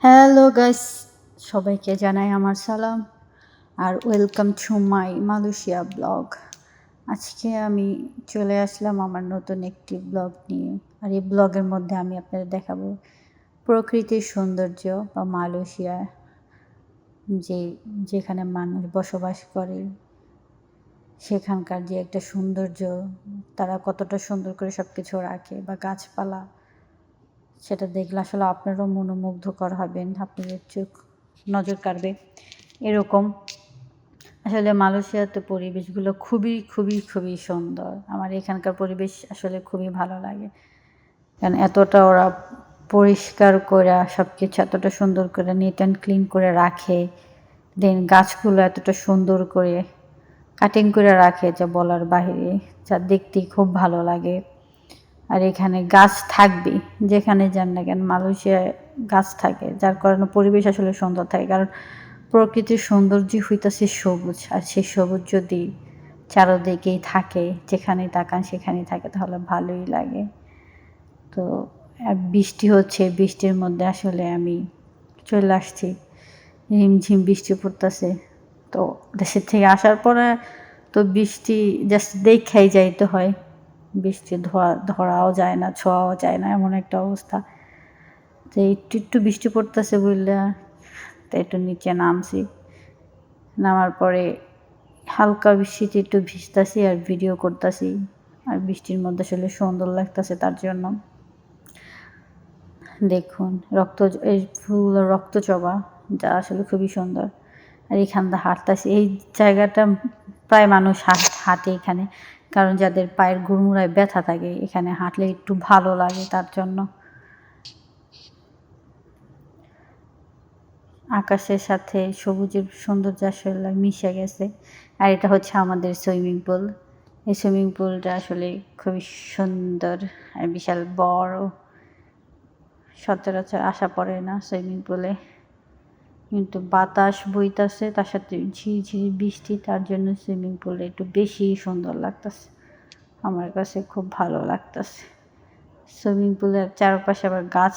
Hello guys, সবাইকে জানাই আমার সালাম আর welcome to my Malaysia blog. আজকে আমি চলে আসলাম আমার নতুন একটি ব্লগ নিয়ে। আর এই ব্লগের মধ্যে আমি আপনাদের দেখাবো প্রকৃতির সৌন্দর্য বা মালয়েশিয়া যেখানে মানুষ বসবাস করে সেখানকার যে একটা সৌন্দর্য, তারা কতটা সুন্দর করে সব কিছু রাখে বা গাছপালা, সেটা দেখলে আসলে আপনারাও মনোমুগ্ধকর হবেন, আপনাদের চোখ নজর কাড়বে এরকম। আসলে মালয়েশিয়াতে পরিবেশগুলো খুবই খুবই খুবই সুন্দর। আমার এখানকার পরিবেশ আসলে খুবই ভালো লাগে, কারণ এতটা ওরা পরিষ্কার করে সব কিছু এতটা সুন্দর করে নিট অ্যান্ড ক্লিন করে রাখে। দেন গাছগুলো এতটা সুন্দর করে কাটিং করে রাখে যা বলার বাইরে, যা দেখতে খুব ভালো লাগে। আর এখানে গাছ থাকবেই, যেখানে যান না কেন মালয়েশিয়ায় গাছ থাকে, যার কারণে পরিবেশ আসলে সুন্দর থাকে। কারণ প্রকৃতির সৌন্দর্য হইতেছে সবুজ, আর সেই সবুজ যদি চারদিকেই থাকে, যেখানেই তাকান সেখানেই থাকে, তাহলে ভালোই লাগে। তো বৃষ্টি হচ্ছে, বৃষ্টির মধ্যে আসলে আমি চলে আসছি। ঝিমঝিম বৃষ্টি পড়তেছে। তো দেশের থেকে আসার পরে তো বৃষ্টি জাস্ট দেখাই যাইতে হয়, বৃষ্টি ধরাও যায় না, ছোঁয়াও যায় না, এমন একটা অবস্থা। তো একটু একটু বৃষ্টি পড়তেছে বললে তো একটু নিচে নামছি। নামার পরে হালকা বৃষ্টিতে একটু ভিজতেছি আর ভিডিও করতেছি। আর বৃষ্টির মধ্যে আসলে সুন্দর লাগতেছে, তার জন্য দেখুন এই ফুল রক্তজবা, যা আসলে খুবই সুন্দর। আর এখানটা হাঁটতেছি, এই জায়গাটা প্রায় মানুষ হাঁটে এখানে, কারণ যাদের পায়ের গুড়মুড়ায় ব্যথা থাকে এখানে হাঁটলে একটু ভালো লাগে, তার জন্য। আকাশের সাথে সবুজের সৌন্দর্য আসলে মিশে গেছে। আর এটা হচ্ছে আমাদের সুইমিং পুল। এই সুইমিং পুলটা আসলে খুবই সুন্দর আর বিশাল বড়। সচরাচর আসা পড়ে না সুইমিং পুলে, কিন্তু বাতাস বইতাছে, তার সাথে ঝিরঝিরি বৃষ্টি, তার জন্য সুইমিং পুলে একটু বেশি সুন্দর লাগতেছে। আমার কাছে খুব ভালো লাগতেছে। সুইমিং পুলের চারপাশে আবার গাছ,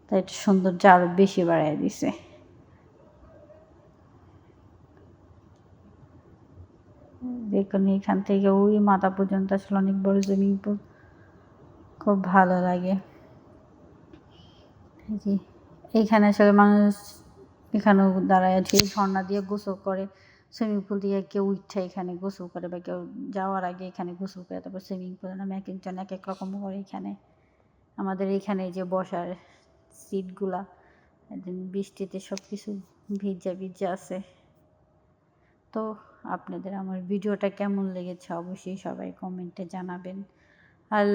তাই একটু সৌন্দর্য আরও বেশি বাড়াই দিছে। দেখুন এখান থেকে ওই মাথা পর্যন্ত আসলে অনেক বড় সুইমিং পুল, খুব ভালো লাগে। এইখানে আসলে মানুষ এখানেও দাঁড়ায় আছে, ঝর্ণা দিয়ে গোসল করে, সুইমিং পুল দিয়ে কেউ উঠে এখানে গোসল করে, বা কেউ যাওয়ার আগে এখানে গোসল করে তারপর সুইমিং পুলে নামে। এক একজন এক এক রকম করে এখানে। আমাদের এখানে যে বসার সিটগুলা একদিন বৃষ্টিতে সব কিছু ভিজা ভিজা আছে। তো আপনাদের আমার ভিডিওটা কেমন লেগেছে অবশ্যই সবাই কমেন্টে জানাবেন, আর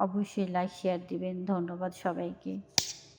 অবশ্যই লাইক শেয়ার দিবেন। ধন্যবাদ সবাইকে।